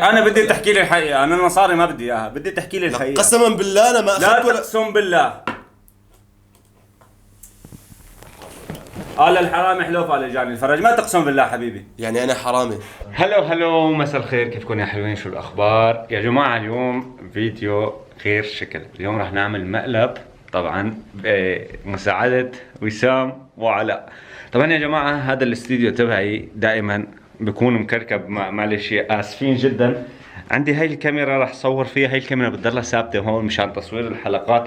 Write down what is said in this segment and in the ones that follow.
انا بدي تحكي لي الحقيقه، انا المصاري ما بدي اياها، بدي تحكي لي الحقيقه. قسما بالله انا ما لا اخذت ولا. تقسم بالله. قال الحرامي حلوف على جاني الفرج، ما تقسم بالله حبيبي. يعني انا حرامي؟ هلو مساء الخير، كيفكم يا حلوين؟ شو الاخبار يا جماعه؟ اليوم فيديو غير شكل. اليوم راح نعمل مقلب طبعا بمساعده وسام وعلاء. طبعا يا جماعه هذا الاستديو تبعي دائما بكون مكركب، معلش اسفين جدا. عندي هاي الكاميرا راح صور فيها، هاي الكاميرا بتضلها ثابته هون مشان تصوير الحلقات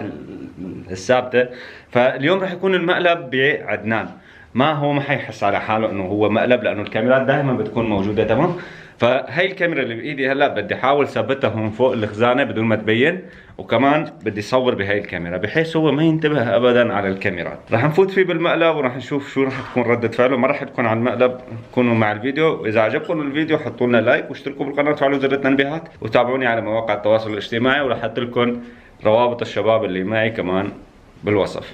الثابته. فاليوم راح يكون المقلب بعدنان، ما حيحس على حاله انه هو مقلب، لانه الكاميرات دائما بتكون موجوده. تمام. فهي الكاميرا اللي بايدي هلا بدي احاول ثبتها هون فوق الخزانه بدون ما تبين، وكمان بدي صور بهاي الكاميرا بحيث هو ما ينتبه ابدا على الكاميرات. راح نفوت فيه بالمقلب وراح نشوف شو راح تكون رده فعله. ما راح تكون على المقلب، كونوا مع الفيديو. واذا عجبكم الفيديو حطوا لنا لايك واشتركوا بالقناه وفعلوا زر التنبيهات وتابعوني على مواقع التواصل الاجتماعي، وراح احط لكم روابط الشباب اللي معي كمان بالوصف.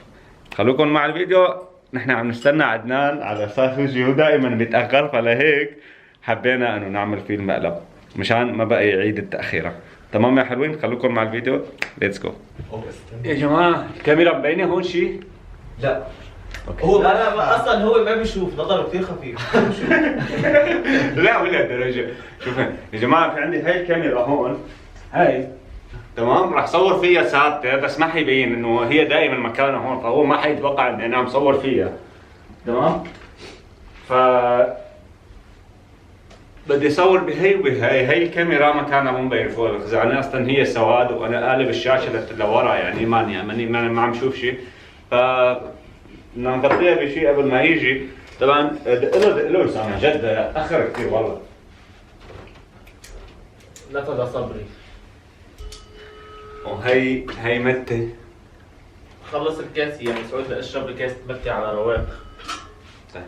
خلوكم مع الفيديو. نحن عم نستنى عدنان على اساس وجهه دائما بيتاخر، فلهيك حبينا انه نعمل فيه المقلب مشان ما بقى يعيد التاخيره. تمام يا حلوين، خلوكم مع الفيديو. ليتس جو. يا جماعه الكاميرا مبينه هون شيء؟ لا أوكي. هو لا اصلا هو ما بيشوف، نظره كثير خفيف. لا ولا درجه. شوف يا جماعه، في عندي هاي الكاميرا هون، هاي تمام، راح صور فيها ثابته بس ما حيبين انه هي دائما مكانها هون، فهو ما حيتوقع اني انا عم صور فيها. تمام. ف بدي اصور بهي وبهي. هي الكاميرا مكانها مو مبين فوق الخزانه، اصلا هي سواد وانا قالب الشاشه لورا، يعني ماني ما عم شوف شيء. ف بدنا نغطيها بشيء قبل ما يجي. طبعا دق له سامع جد تاخر كثير والله. نفذ صبري. وهي متة. خلص الكاس يعني سعود لاشرب الكاس تبكي على رواق. طيب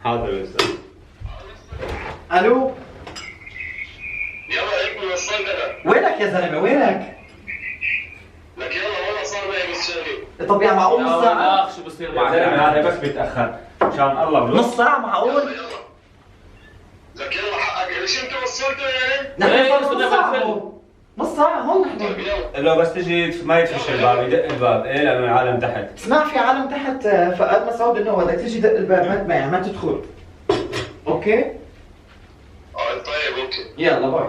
حاضر يا استاذ. الو، يلا ابني وصلت انا. وينك يا زلمه وينك؟ لك يلا والله صار معي بس شغله. طب يا معقول نص ساعة؟ اخ شو بصير يا معك؟ زلمه هذا بس بيتاخر مشان الله بلو. نص ساعة يلا معقول؟ يلا. لك يلا حقك، ليش انت وصلته يعني؟ نحن إيه، صار بس نص بدنا ساعة نفل. هون. نص ساعة هون طيب نحن. يلا. لو بس تجي ما يتفش الباب، يدق الباب. ايه لانه العالم تحت. اسمع، في عالم تحت، فقال مسعود انه بدك تيجي دق الباب، ما تدخل. اوكي؟ طيب اوكي. يلا باي.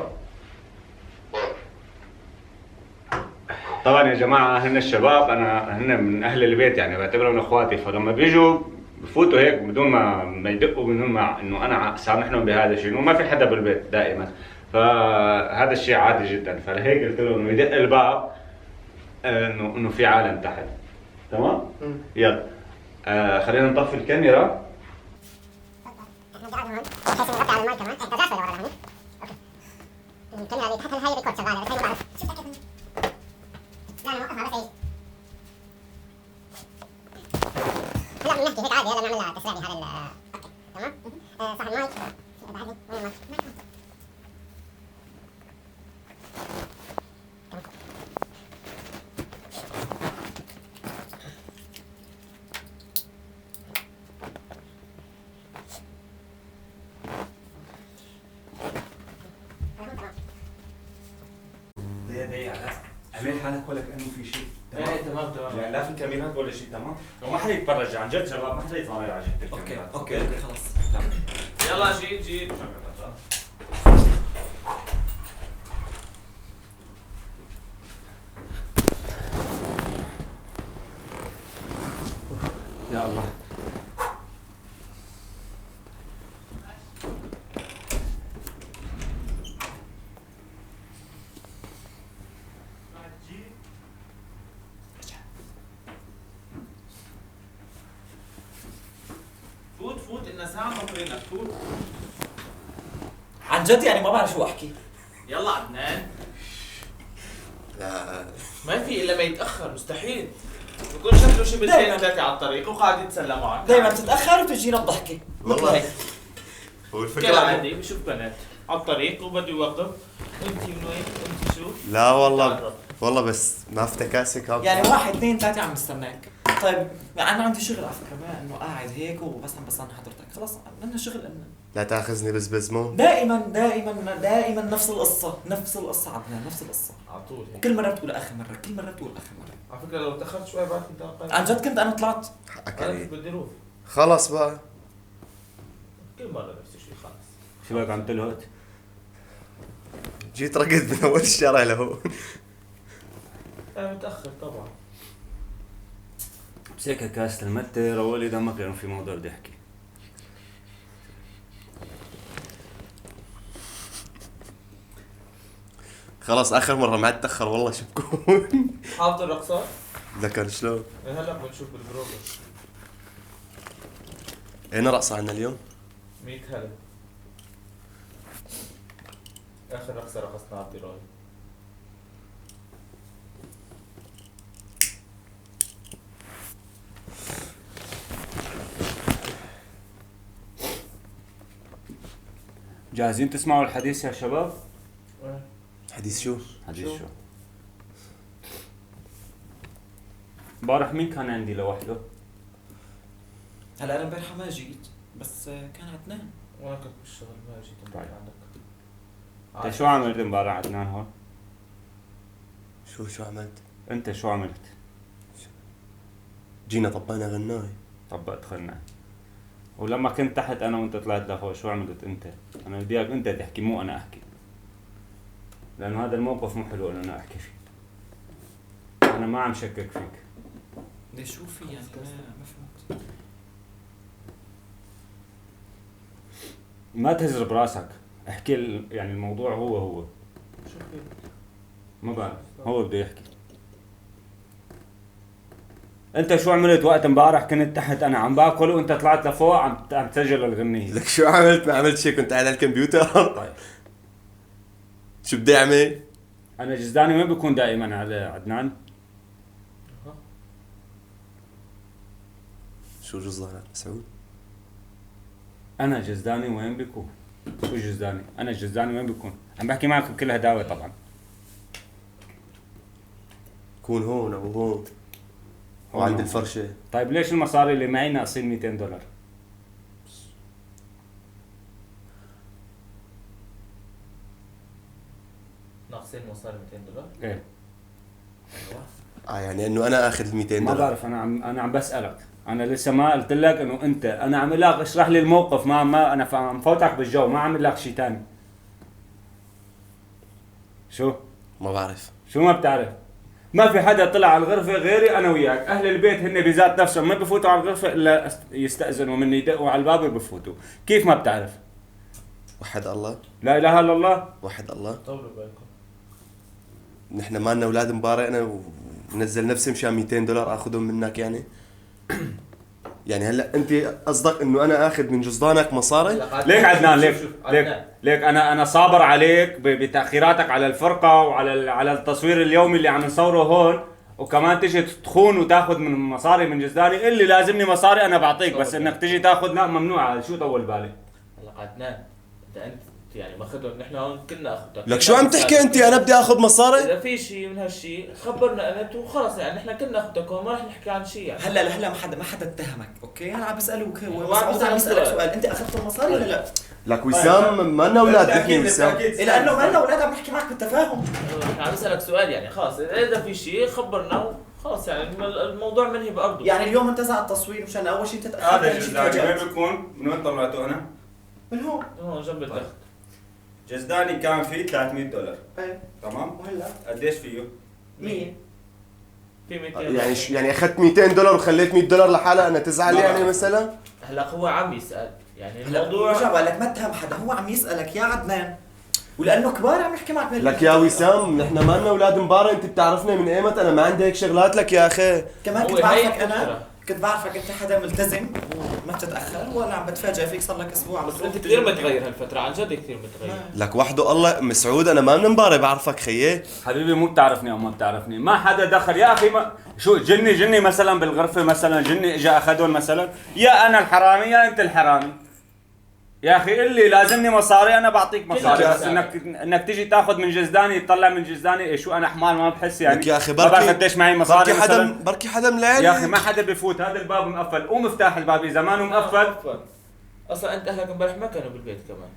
باي. طبعا يا جماعه هن الشباب، هن من اهل البيت، يعني بعتبرهم اخواتي، فلما بيجوا بفوتوا هيك بدون ما يدقوا، بدون ما انه انا سامحهم بهذا الشيء، وما في حدا بالبيت دائما، فهذا الشيء عادي جدا. فلهيك قلت له انه يدق الباب، انه في عالم تحت. تمام؟ يلا خلينا نطفي الكاميرا. احنا قاعد هون بحيث نغطي على الماي كمان. انت جالس ورا هون. اوكي. الكاميرا اللي تحت هاي ريكورد شغاله، بس هي ما بعرف شو تاكد منه. لا انا موقفها بس هي. هلا بنحكي هيك عادي. يلا نعمل تسريع بهذا اوكي تمام. صح المايك بعد لي وين المايك؟ اعمل حالك ولا كانه في شيء. ايه تمام يعني لا في كاميرات ولا شيء. تمام. وما حدا يتفرج عن جد شباب، ما حدا يتفرج على جد الكاميرات. اوكي خلص. يلا جيب يا الله. فوت إن ساعة مطرينك فوت. عن جد يعني ما بعرف شو احكي. يلا عدنان. لا ما في الا ما يتاخر، مستحيل. بكون شكله شبه اثنين ثلاثة على الطريق وقاعد يتسلى معك. دايما بتتأخر وتجينا بضحكة. والله. هيك. هو كل الفكرة عادي بشوف بنات على الطريق وبده يوقف. انت من وين؟ انت شو؟ لا والله بس ما افتكاسي كاب. يعني 1 2 3 عم نستناك. طيب انا عندي شغل على فكرة، ما انه قاعد هيك وبس عم بستنى حضرتك. خلص بدنا شغل. لا تاخذني بزمون. دائما نفس القصة عدنان، نفس القصة. على طول هيك. كل مرة بتقول آخر مرة، كل مرة بتقول آخر مرة. على فكره لو تاخرت شوي بعد كنت اقل. عن جد كنت أنا طلعت. حقك انا علي. كنت بدي روح. خلص بقى. كل مره نفس الشيء خلص. شو بك عم تلهت؟ جيت رقد من اول الشارع لهون. انا متاخر طبعا. بس هيك كاسة المتة روالي دمك لأنه في موضوع بدي أحكي. خلاص اخر مره ما عاد تاخر والله شو بكون. حافظ الرقصات؟ ذكر شلون؟ هلا بنشوف بالبروجرام. اين رقصه عنا اليوم؟ 100 هلا. اخر رقصه رقصنا على الدراي. جاهزين تسمعوا الحديث يا شباب؟ حديث شو؟ حديث شو؟ امبارح مين كان عندي لوحده؟ هلا أنا امبارحة ما جيت، بس كان عدنان. وانا كنت بالشغل ما جيت امبارح عندك. انت شو عملت امبارح عدنان هون؟ شو عملت؟ انت شو عملت؟ جينا طبينا غناي. طبقت خلنا. ولما كنت تحت انا وانت طلعت لفوق شو عملت انت؟ انا بدي اياك انت تحكي مو انا احكي. لانه هذا الموقف مو حلو انه انا احكي فيه. انا ما عم شكك فيك. ليش شو في يعني ما فهمت. ما تهز براسك، احكي يعني الموضوع هو شو في؟ ما بعرف، هو بده يحكي. انت شو عملت وقت امبارح كنت تحت انا عم باكل وانت طلعت لفوق عم تسجل الغنية؟ لك شو عملت؟ ما عملت شيء، كنت قاعد على الكمبيوتر. طيب شو بدي اعمل؟ انا جزداني وين بيكون دائما على عدنان؟ شو جزدانك مسعود؟ انا جزداني وين بيكون؟ شو جزداني؟ انا جزداني وين بيكون؟ عم بحكي معك بكل هداوة طبعا. كون هون او هون وعند الفرشة. طيب ليش المصاري اللي معي ناقصين 200 دولار؟ ناقصين مصاري 200 دولار؟ ايه يعني انه انا اخذ ال 200 ما دولار. بعرف، انا عم بسألك. انا لسه ما قلت لك انه انت، انا عم لك اشرح لي الموقف، ما انا عم فوتك بالجو، ما عم لك شيء ثاني. شو؟ ما بعرف. شو ما بتعرف؟ ما في حدا طلع على الغرفة غيري انا وياك، اهل البيت هن بذات نفسهم ما بفوتوا على الغرفة الا يستأذنوا مني، يدقوا على الباب وبفوتوا، كيف ما بتعرف؟ وحد الله. لا اله الا الله. وحد الله. طولوا بالكم. نحن ما لنا اولاد مبارقنا ونزل نفسي مشان 200 دولار اخذهم منك يعني. يعني هلا انت قصدك انه انا اخذ من جزدانك مصاري؟ ليك عدنان، شوف عدنان. ليك انا صابر عليك بتاخيراتك على الفرقه على التصوير اليومي اللي عم نصوره هون، وكمان تيجي تخون وتاخذ من مصاري من جزداني. اللي لازمني مصاري انا بعطيك، بس انك تيجي تاخذ لا ممنوع. شو طول بالي؟ هلا عدنان انت يعني ماخذهم نحن هون كنا اخذتك. لك شو عم تحكي انت؟ انا بدي اخذ مصاري؟ اذا في شيء من هالشيء خبرنا انت وخلص، يعني نحن كنا اخذتك هون ما رح نحكي عن شيء يعني. هلا ما حدا اتهمك، اوكي؟ انا عم بسألك هو ما عم مسعود عم بسألك يسألك سؤال. سؤال، انت اخذت المصاري ولا لا؟ لك وسام ما لنا اولاد نحن وسام. لانه ما لنا اولاد عم نحكي معك بالتفاهم. نحن عم نسالك سؤال يعني خلص، اذا في شيء خبرنا وخلص يعني الموضوع منهي بارضه. يعني اليوم انتزع التصوير مشان اول شيء تتاخر. هذا ثاني شيء جزداني تفاجأت. وين بيكون؟ من وين طلعته انا؟ من هون. هون جنب التخت. جزداني كان فيه 300 دولار، ايه تمام؟ وهلا قديش فيه؟ 100. في 200 يعني اخذت 200 دولار وخليت 100 دولار لحالها، انا تزعل يعني مثلا؟ هلا هو عم يسال يعني الموضوع الموضوع رجع لك ما اتهم حدا، هو عم يسألك يا عدنان، ولانه كبار عم يحكي معك لك يا وسام نحن ما لنا اولاد مبارك، انت بتعرفني من ايمت انا ما عندي هيك شغلات. لك يا اخي كمان هو كنت بعرفك هيك انا، فكرة. كنت بعرفك انت حدا ملتزم وما بتتاخر، وانا عم بتفاجئ فيك صار لك اسبوع عم بس بتروح انت كثير متغير هالفتره، عن جد كثير متغير. لك وحده الله مسعود، انا ما من مبارك بعرفك خيي. حبيبي مو بتعرفني او ما بتعرفني، ما حدا دخل يا اخي. ما شو جني مثلا بالغرفه، مثلا جني اجى اخذهم مثلا، يا انا الحرامي يا انت الحرامي. يا اخي اللي لازمني مصاري انا بعطيك مصاري، بس انك تيجي تاخذ من جزداني، تطلع من جزداني إيه شو انا حمار ما بحس يعني. لك يا اخي ما بعرف قديش معي مصاري مثلا. بركي حدا ملعب. يا اخي ما حدا بفوت، هذا الباب مقفل ومفتاح الباب اذا ما مقفل اصلا انت اهلك امبارح ما كانوا بالبيت كمان.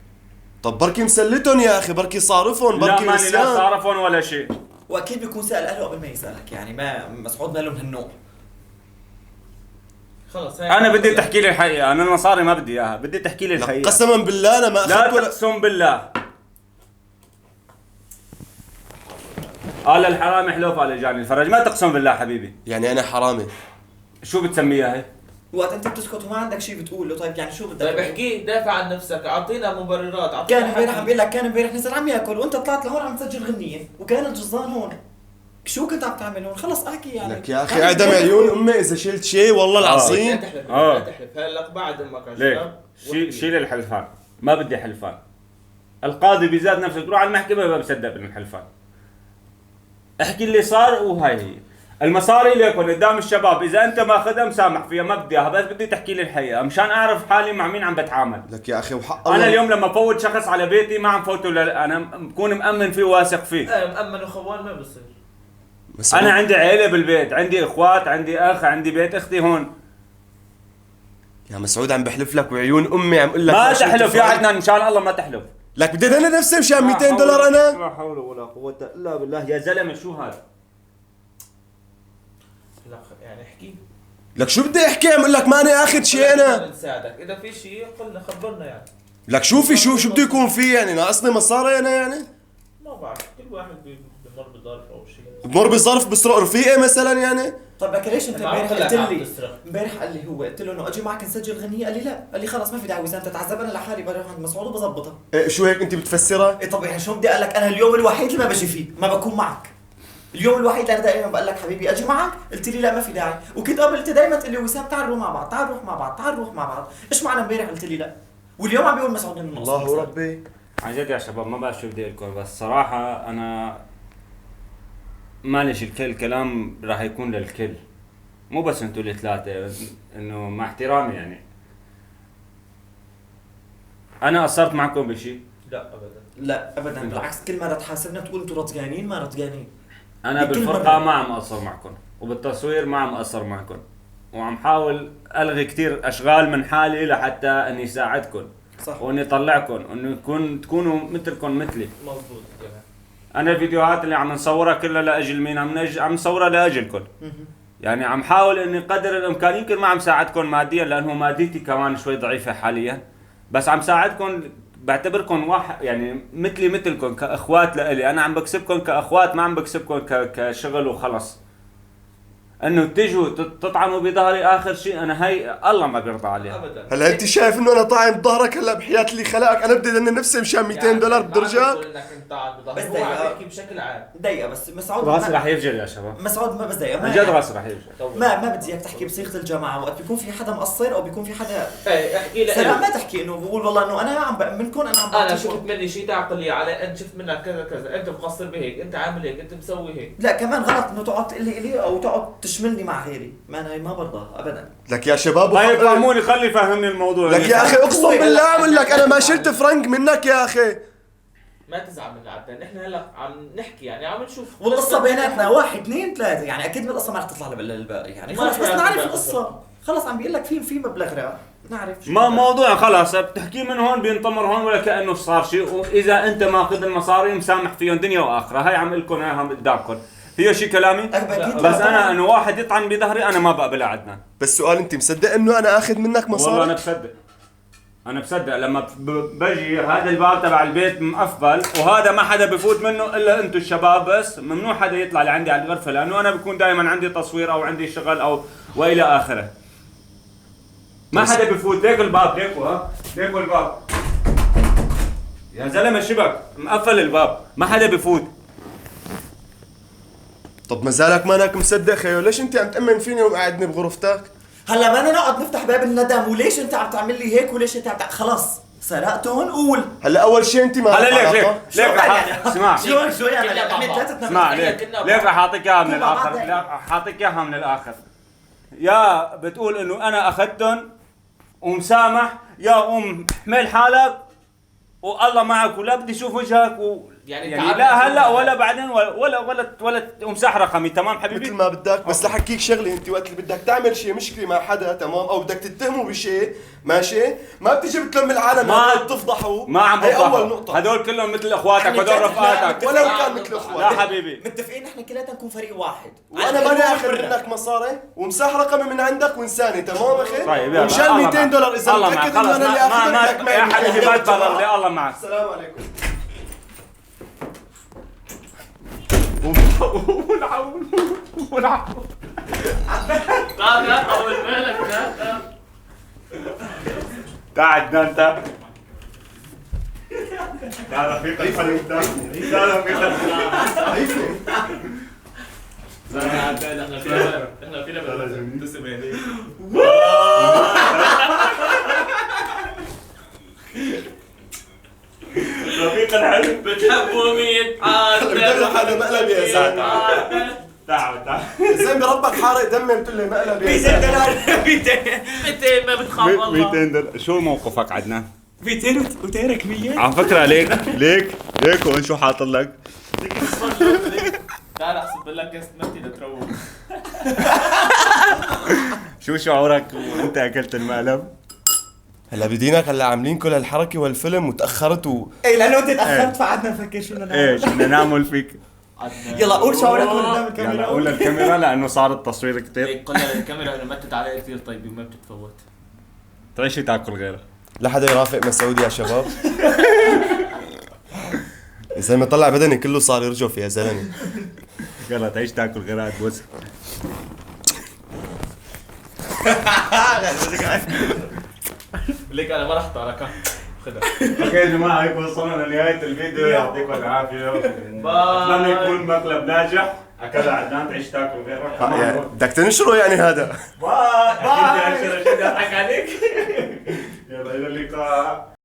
طب بركي مسلتهم يا اخي، بركي صارفهم، لا بركي ماني لا نسيان. صارفون ولا شيء. واكيد بيكون سال اهله قبل ما يسالك، يعني ما مسعود ما له من هالنوع. خلص انا بدي تحكي لي الحقيقه، انا المصاري ما بدي اياها، بدي تحكي لي الحقيقه. قسما بالله انا ما لا اخذت ولا. تقسم بالله. قال الحرامي حلوف على جاني الفرج، ما تقسم بالله حبيبي. يعني انا حرامي؟ شو بتسميها هي؟ وقت انت بتسكت وما عندك شيء بتقول له، طيب يعني شو بدك؟ طيب احكي، دافع عن نفسك، اعطينا مبررات، كان اعطينا امبارح حكي. عم بيقول لك كان امبارح نزل عم ياكل وانت طلعت لهون عم تسجل غنية وكان الجزان هون. شو كنت عم تعمل هون؟ خلص احكي يعني. لك يا اخي اعدم عيون امي اذا شلت شيء والله لا العظيم. تحلف، آه. لا تحلف، هلق بعد امك يا ليه؟ شباب. شيل الحلفان، ما بدي حلفان. القاضي بذات نفسه تروح على المحكمة ما بصدق بالحلفان. احكي اللي صار وهاي هي. المصاري ليكن قدام الشباب، اذا انت ماخذها مسامح فيها ما بدي اياها، بس بدي تحكي لي الحقيقة مشان اعرف حالي مع مين عم بتعامل. لك يا اخي وحق انا الله. اليوم لما فوت شخص على بيتي ما عم فوته انا بكون مأمن فيه واثق فيه. ايه مأمن وخوان ما بصير. مسعود. انا عندي عيلة بالبيت، عندي اخوات، عندي اخ، عندي بيت اختي هون. يا مسعود عم بحلف لك وعيون امي عم اقول لك ما شلت تحلف يا فرنك. عدنان مشان الله ما تحلف. لك بدي انا نفسي مشان 200 دولار انا. لا حول ولا قوة الا بالله يا زلمة شو هذا؟ لا يعني احكي. لك شو بدي احكي؟ عم اقول لك ماني اخذ شيء انا. نساعدك، اذا في شيء قلنا خبرنا يعني. لك شوفي شو بده يكون في يعني، ناقصني مصاري انا يعني. ما بعرف، كل واحد بمر بظرف او شيء. بمر بظرف بسرق رفيقي مثلا يعني. طيب لك ليش انت ما عم امبارح طلع قلت عم لي؟ تسرق. امبارح قال لي هو قلت له انه اجي معك نسجل غنية، قال لي لا، قال لي خلص ما في داعي وسام تتعذب، انا لحالي بروح عند مسعود وبظبطها. إيه شو هيك انت بتفسرها؟ ايه طب يعني شو بدي اقول لك، انا اليوم الوحيد اللي ما بجي فيه ما بكون معك. اليوم الوحيد اللي انا دائما بقول لك حبيبي اجي معك، قلت لي لا ما في داعي، وكنت قبل قلت دائما تقول لي وسام تعال نروح مع بعض، تعال نروح مع بعض، تعال نروح مع بعض، ايش معنى امبارح قلت لي لا؟ واليوم عم بيقول مسعود انه ناقص. الله ربي. عن جد يا شباب ما بعرف شو بدي اقول لكم، بس صراحة انا معلش الكلام راح يكون للكل، مو بس انتوا الثلاثة، انه مع احترامي يعني. انا قصرت معكم بشيء؟ لا ابدا. لا ابدا، بالعكس كل ما تحاسبنا بتقول انتوا رطقانين ما رطقانين. انا بكل بالفرقة مرة. ما عم اقصر معكم، وبالتصوير ما عم اقصر معكم، وعم حاول الغي كتير اشغال من حالي لحتى اني ساعدكم صح. واني اطلعكم وانه تكونوا مثلكم مثلي. مضبوط كلام. انا الفيديوهات اللي عم نصورها كلها لاجل مين؟ عم نصورها لاجلكم. يعني عم حاول اني قدر الامكان، يمكن ما عم ساعدكم ماديا لانه ماديتي كمان شوي ضعيفه حاليا، بس عم ساعدكم، بعتبركم واحد يعني مثلي مثلكم كاخوات لإلي. انا عم بكسبكم كاخوات، ما عم بكسبكم كشغل وخلص. انه تجوا تطعنوا بظهري اخر شيء، انا هي الله ما بيرضى عليها. ابدا. هلا انت شايف انه انا طاعن بظهرك هلا بحياة اللي خلقك، انا بدي انا نفسي مشان 200 دولار بدي ارجعك. انك انت عم بس بس هو دقيقة. عم يحكي بشكل عام. دقيقة بس مسعود راسي رح يفجر يا شباب، مسعود ما بس دقيقة عن جد راسي رح يفجر. ما بدي اياك تحكي بصيغة الجماعة، وقت بيكون في حدا مقصر او بيكون في حدا ايه احكي لي. سلام، ما تحكي انه بقول والله انه انا عم بأمنكم، انا عم انا بعطيكم. شفت مني شيء تعقل لي عليه، انت شفت منك كذا كذا، انت مقصر بهيك، انت عامل هيك، انت مسوي هيك. لا كمان غلط انه تقعد تقول لي الي او تقعد تشملني مع غيري، ما انا ما برضى ابدا. لك يا شباب طيب فهموني، خلي يفهمني الموضوع. لك يا اخي اقسم بالله عم اقول لك انا ما شلت فرنك منك يا اخي. ما تزعل من عدنان، نحن هلا عم نحكي يعني عم نشوف والقصة بيناتنا 1 2 3، يعني اكيد من القصة ما رح تطلع للباقي، يعني ما خلص في بس عندي نعرف بقى القصة. خلص عم بيقول لك في مبلغ راه نعرف شو ما بدك. موضوع خلاص بتحكي من هون بينطمر هون ولا كانه صار شيء، واذا انت ماخذ المصاري مسامح فيهم دنيا واخره. هاي عم لكم اياها قدامكم، هي شيء كلامي؟ أكيد بس لا. انا انه واحد يطعن بظهري انا ما بقبلها عدنان. بس سؤال، انت مصدق انه انا اخذ منك والله انا مصاري؟ بصدق، انا بصدق لما بجي هذا الباب تبع البيت مقفل وهذا ما حدا بفوت منه الا انتم الشباب بس، ممنوع حدا يطلع لعندي على الغرفه لانه انا بكون دائما عندي تصوير او عندي شغل او والى اخره. ما حدا بفوت، ليك الباب، ليكوا ها، ليكوا الباب يا زلمه، شبك مقفل الباب ما حدا بفوت. طب ما زالك مانك مصدق خيو، ليش انت عم تأمن فيني وقاعدني بغرفتك؟ هلا بدنا نقعد نفتح باب الندم، وليش انت عم تعمل لي هيك وليش انت عم خلص سرقتهم قول. هلا اول شيء انت ما هلا ليك شو ليك يعني؟ رح اسمع شو يعني كلنا احنا مع بعض. ثلاثتنا اسمع بنحكي. ليك رح اعطيك اياها من كل مع بعض الاخر، دايما. لا رح اعطيك اياها من الاخر. يا بتقول انه انا اخذتهم ومسامح، يا حمل حالك والله معك ولا بدي اشوف وجهك يعني لا هلا ولا بعدين ولا امسح رقمي. تمام مثل حبيبي؟ ما بدك، بس لحكيك شغله، انت وقت اللي بدك تعمل شيء مشكله مع حدا تمام او بدك تتهمه بشيء ماشي، ما بتيجي بتلم العالم ما بتفضحه. ما عم هي اول بفضحه، نقطه. هدول كلهم مثل اخواتك، يعني هدول جد رفقاتك. ولو كان مثل اخوان. لا حبيبي، متفقين احنا كلنا نكون فريق واحد. وانا ماني اخذ منك مصاري ومساح رقمي من عندك وانساني. تمام اخي؟ طيب يلا، ومشان الله 200 معك. دولار اذا الله متاكد معك. انه خلص انا اللي اخذ لك يا حبيبي ما تبرر لي. الله معك. السلام عليكم. والعون لا طول بالك لا. قاعد انت. لا رفيق الحليب ده. لا رفيق احنا فينا بنبتسم هيك. رفيق الحليب. بتحبوا مين؟ بدك هذا مقلب يا زلمه. تعال زين بربك حارق دمي بتقول لي مقلب يا 200 زلمه. دولار 200 ما بتخاف والله. 200 دولار. شو موقفك عدنان؟ 200 وتارك 100. على فكرة ليك هون شو حاط لك؟ تعال احسب لك كاس نبتي لتروق. شو شعورك وانت اكلت المقلب؟ هلا بدينك هلا عاملين كل هالحركه والفيلم وتاخرت ايه لانه انت تاخرت فقعدنا نفكر شو بدنا ايه نعمل. شو بدنا نعمل فيك؟ يلا قول شعورك قدام يلا الكاميرا. قول للكاميرا لانه صار التصوير كتير. هيك قلنا للكاميرا انه متت علي كثير طيبه وما بتتفوت. تعيش تاكل غيرها. لا حدا يرافق مسعود يا شباب. يا زلمه طلع بدني كله صار يرجف يا زلمه. يلا تعيش تاكل غيرها تبوس. ليك انا ما رح تركها. خدها. اوكي يا جماعه هيك وصلنا لنهايه الفيديو. يعطيكم العافيه. اتمنى يكون مقلب ناجح. اكل عدنان تعيش تاكل غيرها. بدك تنشره يعني هذا. باي. اكيد يا شرشيد اضحك عليك. يلا الى اللقاء.